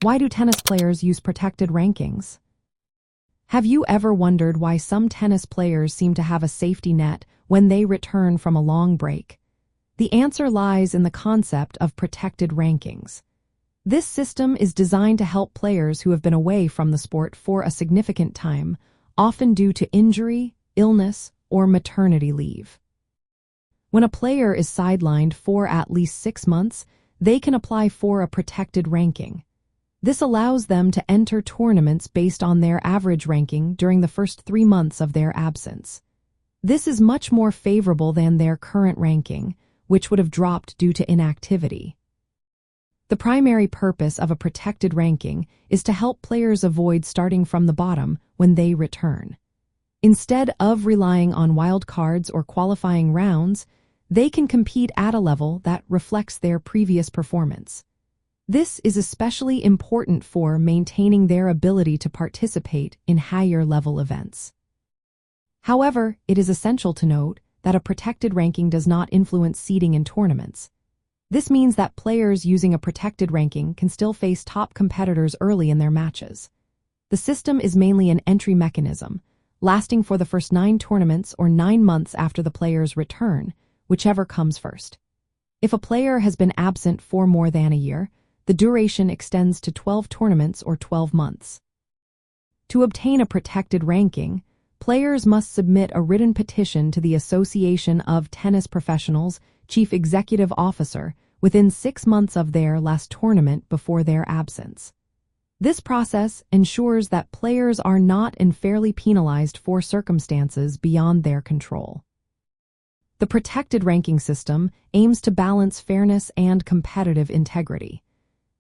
Why do tennis players use protected rankings? Have you ever wondered why some tennis players seem to have a safety net when they return from a long break? The answer lies in the concept of protected rankings. This system is designed to help players who have been away from the sport for a significant time, often due to injury, illness, or maternity leave. When a player is sidelined for at least 6 months, they can apply for a protected ranking. This allows them to enter tournaments based on their average ranking during the first 3 months of their absence. This is much more favorable than their current ranking, which would have dropped due to inactivity. The primary purpose of a protected ranking is to help players avoid starting from the bottom when they return. Instead of relying on wild cards or qualifying rounds, they can compete at a level that reflects their previous performance. This is especially important for maintaining their ability to participate in higher-level events. However, it is essential to note that a protected ranking does not influence seeding in tournaments. This means that players using a protected ranking can still face top competitors early in their matches. The system is mainly an entry mechanism, lasting for the first 9 tournaments or 9 months after the player's return, whichever comes first. If a player has been absent for more than a year, the duration extends to 12 tournaments or 12 months. To obtain a protected ranking, players must submit a written petition to the Association of Tennis Professionals' Chief Executive Officer within 6 months of their last tournament before their absence. This process ensures that players are not unfairly penalized for circumstances beyond their control. The protected ranking system aims to balance fairness and competitive integrity.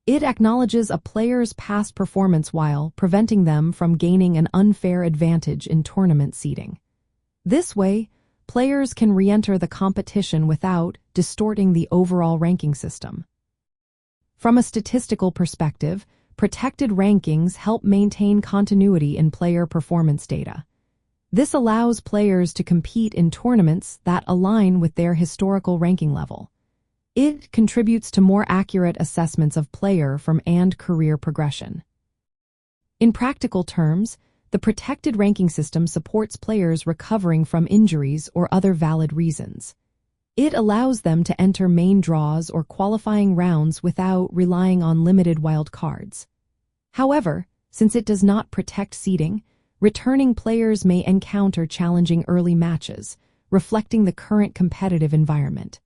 It acknowledges a player's past performance while preventing them from gaining an unfair advantage in tournament seeding. This way, players can re-enter the competition without distorting the overall ranking system. From a statistical perspective, protected rankings help maintain continuity in player performance data. This allows players to compete in tournaments that align with their historical ranking level. It contributes to more accurate assessments of player and career progression. In practical terms, the protected ranking system supports players recovering from injuries or other valid reasons. It allows them to enter main draws or qualifying rounds without relying on limited wild cards. However, since it does not protect seeding, returning players may encounter challenging early matches, reflecting the current competitive environment.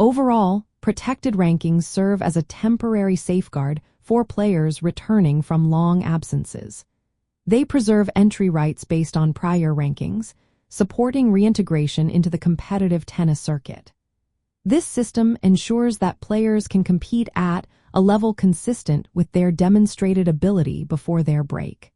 Overall, protected rankings serve as a temporary safeguard for players returning from long absences. They preserve entry rights based on prior rankings, supporting reintegration into the competitive tennis circuit. This system ensures that players can compete at a level consistent with their demonstrated ability before their break.